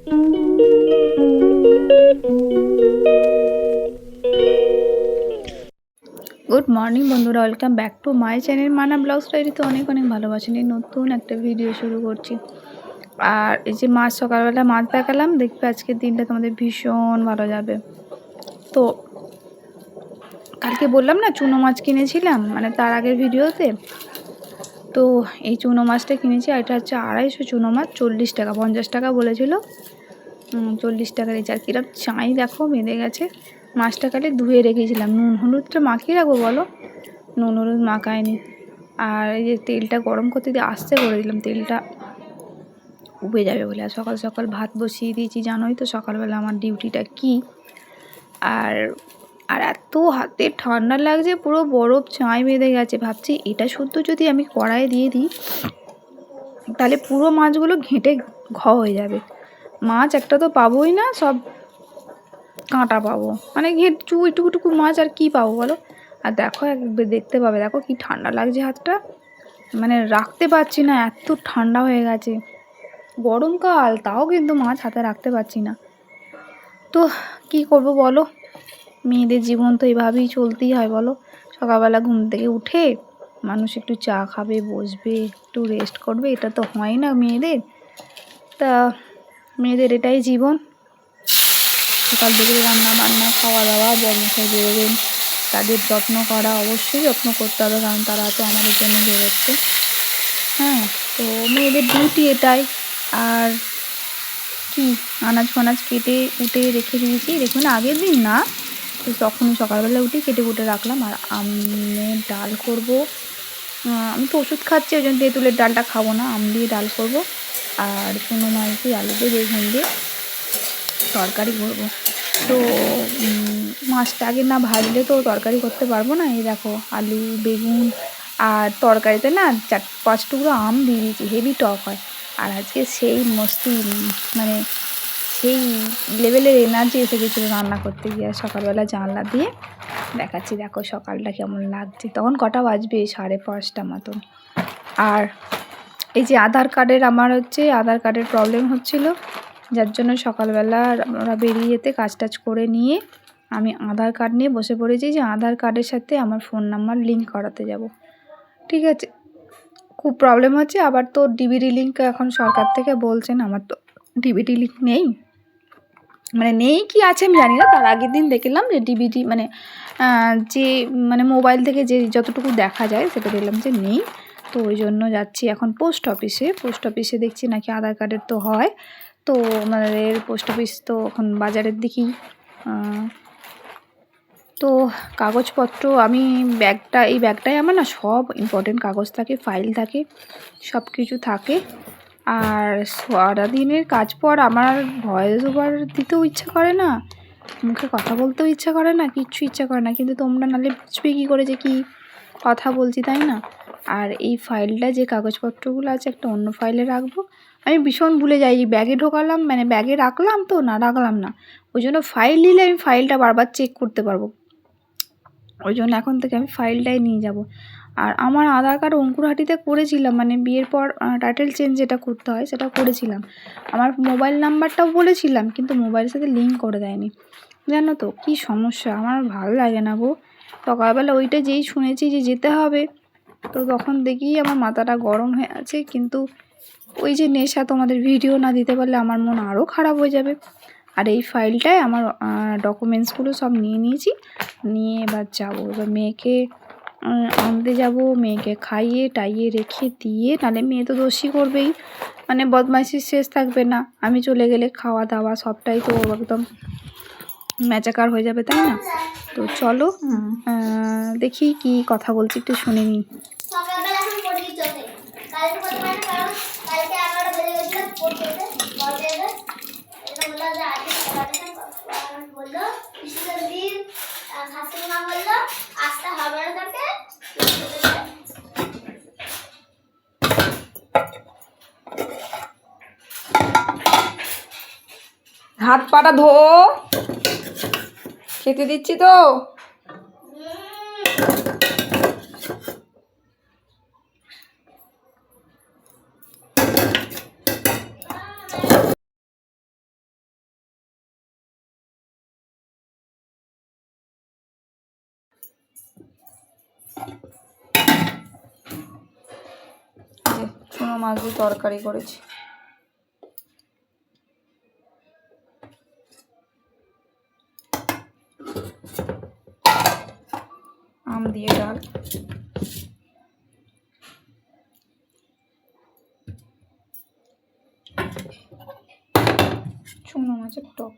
Good morning বন্ধুরা, welcome back to my channel মানা blog স্টাইরিতে অনেক অনেক ভালোবাসেন। এই নতুন একটা ভিডিও শুরু করছি। আর এই যে মাছ, সকালবেলা মাছ দেখালাম, দেখবে আজকের দিনটা তোমাদের ভীষণ ভালো যাবে। তো কালকে বললাম না চুনো মাছ কিনেছিলাম, মানে তার আগের ভিডিওতে। তো এই চুনো মাছটা কিনেছি, আর এটা হচ্ছে 250 চুনো মাছ, 40 টাকা, 50 টাকা বলেছিল, 40 টাকার। এই আর কিরম চাই দেখো, বেঁধে গেছে। মাছটা কাটে ধুয়ে রেখেছিলাম, নুন হলুদটা মাখিয়ে রাখবো বলো, নুন হলুদ মাখায়নি। আর এই যে তেলটা গরম করতে দিয়ে আস্তে করে দিলাম, তেলটা উবে যাবে বলে। আর সকাল সকাল ভাত বসিয়ে দিয়েছি, জানোই তো সকালবেলা আমার ডিউটিটা কি। আর আর এত হাতে ঠান্ডা লাগছে, পুরো বরফ চাঁই বেঁধে গেছে। ভাবছি এটা শুদ্ধ যদি আমি কড়াইয়ে দিয়ে দিই, তাহলে পুরো মাছগুলো ঘেঁটে হয়ে যাবে। মাছ একটা তো পাবোই না, সব কাঁটা পাবো, মানে এটুকু মাছ আর কি পাবো বলো। আর দেখো দেখতে পাবে, দেখো কি ঠান্ডা লাগছে হাতটা, মানে রাখতে পারছি না, এত ঠান্ডা হয়ে গেছে। গরমকাল তাও কিন্তু মাছ হাতে রাখতে পারছি না। তো কি করব বলো, মেয়েদের জীবন তো এভাবেই চলতেই হয় বলো। সকালবেলা ঘুম থেকে উঠে মানুষ একটু চা খাবে, বসবে, একটু রেস্ট করবে, এটা তো হয় না মেয়েদের। তা মেয়েদের এটাই জীবন। সকাল থেকে রান্না বান্না, খাওয়া দাওয়া, বর্মশাই বেরোবেন, তাদের যত্ন করা, অবশ্যই যত্ন করতে হবে, কারণ তারা তো আমাদের জন্য বেরোচ্ছে। হ্যাঁ, তো মেয়েদের ডিউটি এটাই। আর কি, আনাজ ফানাজ কেটে উঠে রেখে দিয়েছি, দেখুন আগের দিন না, তো তখনই সকালবেলা উঠে কেটে কুটে রাখলাম। আর আমের ডাল করব। আমি তো ওষুধ খাচ্ছি, ওই জন্য তেঁতুলের ডালটা খাবো না, আম দিয়ে ডাল করব। আর চুনো মাছ দিয়ে, আলু দিয়ে, বেগুন দিয়ে তরকারি করব। তো মাছটা আগে না ভাজলে তো তরকারি করতে পারবো না। এই দেখো আলু, বেগুন, আর তরকারিতে না 4-5 টুকরো আম দিয়ে দিয়েছি, হেভি টক হয়। আর আজকে সেই মস্তি, মানে সেই লেভেলের এনার্জি এসে গেছিলো রান্না করতে গিয়ে। আর সকালবেলা জানলা দিয়ে দেখাচ্ছি, দেখো সকালটা কেমন লাগছে। তখন কটা বাজবে, 5:30 মতন। আর এই যে আধার কার্ডের, আমার হচ্ছে আধার কার্ডের প্রবলেম হচ্ছিলো, যার জন্য সকালবেলা আমরা বেরিয়ে যেতে কাজ টাজ করে নিয়ে আমি আধার কার্ড নিয়ে বসে পড়েছি, যে আধার কার্ডের সাথে আমার ফোন নাম্বার লিঙ্ক করাতে যাব। ঠিক আছে, খুব প্রবলেম হচ্ছে। আবার তো ডিবিটি লিঙ্ক এখন সরকার থেকে বলছেন, আমার তো ডিবিটি লিঙ্ক নেই, মানে নেই কি আছে আমি জানি না। তার আগের দিন দেখলাম যে ডিবিটি মানে যে মানে মোবাইল থেকে যে যতটুকু দেখা যায় সেটা দেখলাম যে নেই। তো ওই জন্য যাচ্ছি এখন পোস্ট অফিসে দেখছি নাকি আধার কার্ডের তো হয়। তো আমাদের পোস্ট অফিস তো এখন বাজারের দিকেই। তো কাগজপত্র, আমি এই ব্যাগটায় আমার না সব ইম্পর্টেন্ট কাগজ থাকে, ফাইল থাকে, সব কিছু থাকে। আর সারাদিনের কাজ পর আমার ভয়েস ওভার দিতেও ইচ্ছা করে না, মুখে কথা বলতেও ইচ্ছা করে না, কিচ্ছু ইচ্ছা করে না। কিন্তু তোমরা নাহলে বুঝবে কী করে যে কী কথা বলছি, তাই না? আর এই ফাইলটা, যে কাগজপত্রগুলো আছে, একটা অন্য ফাইলে রাখবো। আমি ভীষণ ভুলে যাই, এই ব্যাগে ঢোকালাম, মানে ব্যাগে রাখলাম তো না রাখলাম না, ওই জন্য ফাইল নিলে আমি ফাইলটা বারবার চেক করতে পারবো। ওই জন্য এখন থেকে আমি ফাইলটাই নিয়ে যাব। আর আমার আধার কার্ড অঙ্কুরহাটিতে করেছিলাম, মানে বিয়ের পর টাইটেল চেঞ্জ যেটা করতে হয় সেটা করেছিলাম। আমার মোবাইল নাম্বারটাও বলেছিলাম, কিন্তু মোবাইলের সাথে লিঙ্ক করে দেয়নি। জানো তো কী সমস্যা, আমার ভালো লাগে না গো। সকালবেলা ওইটা যেই শুনেছি যে যেতে হবে, তো তখন দেখি আমার মাথাটা গরম হয়ে আছে। কিন্তু ওই যে নেশা, তোমাদের ভিডিও না দিতে পারলে আমার মন আরও খারাপ হয়ে যাবে। আর এই ফাইলটায় আমার ডকুমেন্টসগুলো সব নিয়ে নিয়েছি, নিয়ে এবার যাবো, এবার মেয়েকে আনতে যাব, মেয়েকে খাইয়ে টাইয়ে রেখে দিয়ে, নাহলে মেয়ে তো দোষী করবেই, মানে বদমাইশির শেষ থাকবে না। আমি চলে গেলে খাওয়া দাওয়া সবটাই তো একদম ম্যাচাকার হয়ে যাবে, তাই না? তো চলো দেখি কি কথা বলছি, একটু শুনে নিই। হাত পাটা ধো, খেতে দিচ্ছি তো। চুনো মাছ দিয়ে তরকারি করেছি। আম দিয়ে ডাল, চুনো মাছের টক।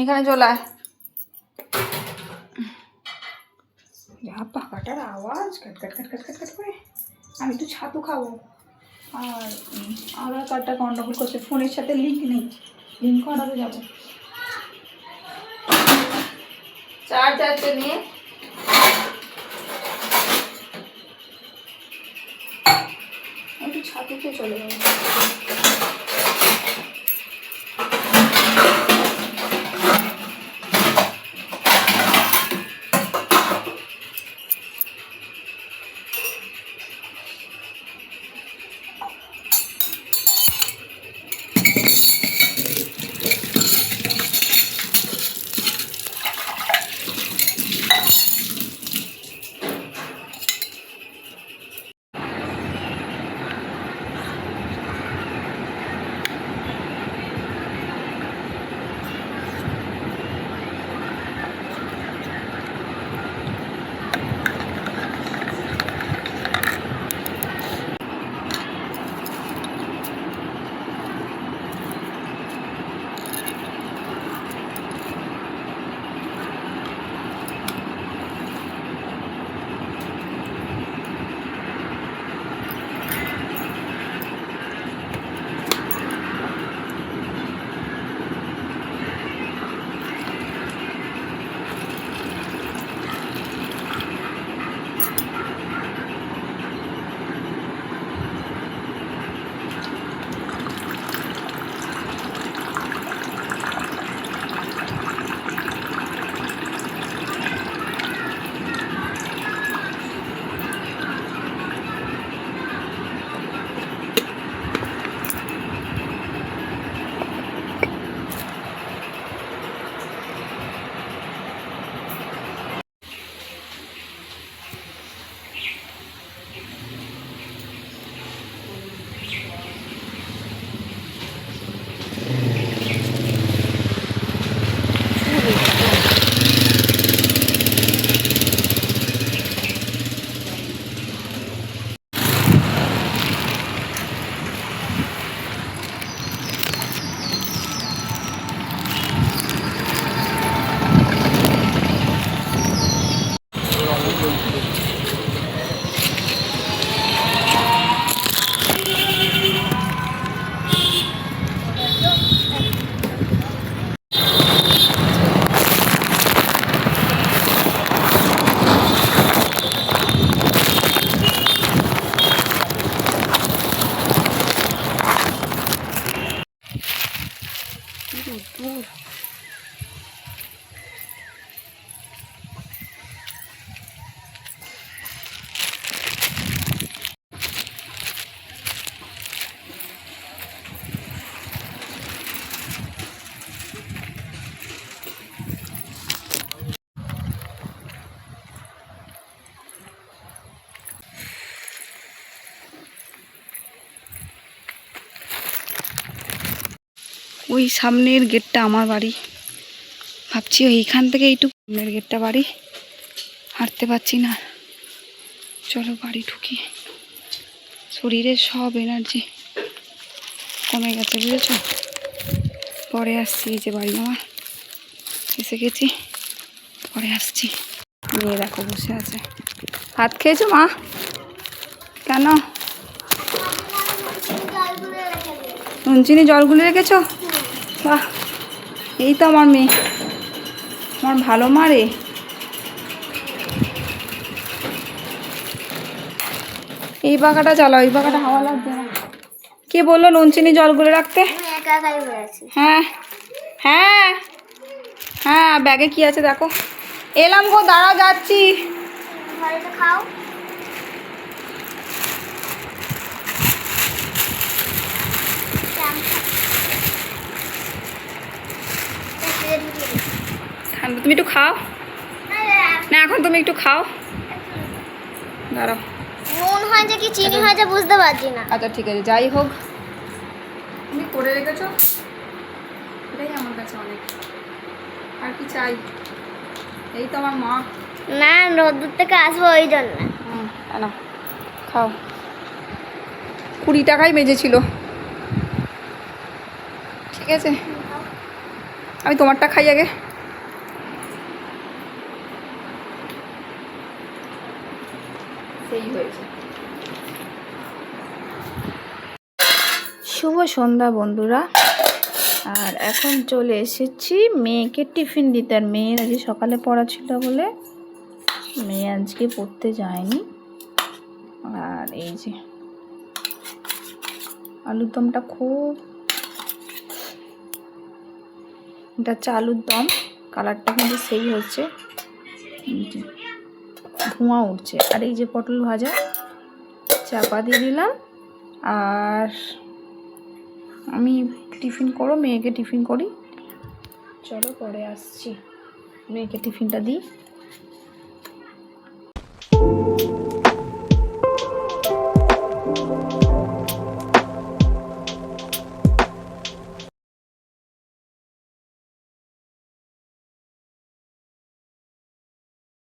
এখানে চলে আয়। যা পাকাটার আওয়াজ, কাট কাট কাট কাট কাট কাট করে। আমি একটু ছাতু খাবো। আর আধার কার্ডটা গন্ডগোল করছে, ফোনের সাথে লিঙ্ক নেই, লিঙ্ক করাতে যাবো। চার্জ আছে নিয়ে একটু ছাতু খেয়ে চলে যাবো। ওই সামনের গেটটা আমার বাড়ি, ভাবছি ওইখান থেকে এইটুকু সামনের গেটটা বাড়ি, হাঁটতে পারছি না। চলো বাড়ি ঢুকি। শরীরের সব এনার্জি কমে গেছে, বুঝেছো? পরে আসছি, এই যে বাড়ি আমার এসে গেছি, পরে আসছি। মেয়ে দেখো বসে আছে। ভাত খেয়েছো মা? কেন? নুন চিনি জল গুলে রেখেছো? বাহ, এই তো আমার মেয়ে, আমার ভালো মা রে। এই পাখাটা চালাও, এই পাখাটা হাওয়া লাগবে না। কে বললো নুন চিনি জল গুলে রাখতে? একা একাই হয়ে আছি। হ্যাঁ হ্যাঁ হ্যাঁ, ব্যাগে কি আছে দেখো। এলাম গো, দাঁড়াও যাচ্ছি। ঘরে তো খাও। ঠান্ডা, তুমি একটু খাও না, এখন তুমি একটু খাও, দাঁড়াও। নুন হয়েছে কি চিনি হয়েছে বুঝতে পারছি না। আচ্ছা ঠিক আছে, যাই হোক তুমি করে রেখেছো, এটাই আমার কাছে অনেক। আর কি চাই? এই তো আমার মা। না, রোদ্দুর থেকে আসবো ওই জন্য। না খাও, 20 টাকাই বেজেছিল। ঠিক আছে, আমি তোমারটা খাই আগে। সেই হয়েছে। শুভ সন্ধ্যা বন্ধুরা, আর এখন চলে এসেছি মেয়েকে টিফিন দিতে। আর মেয়ের আজকে সকালে পড়া ছিল বলে মেয়ে আজকে পড়তে যায়নি। আর এই যে আলুর দমটা খুব, এটা হচ্ছে আলুর দম, কালারটা কিন্তু সেই হচ্ছে, ধোঁয়া উঠছে। আর এই যে পটল ভাজা, চাপা দিয়ে দিলাম। আর আমি টিফিন করো, মেয়েকে টিফিন করি। চলো পরে আসছি, মেয়েকে টিফিনটা দিই।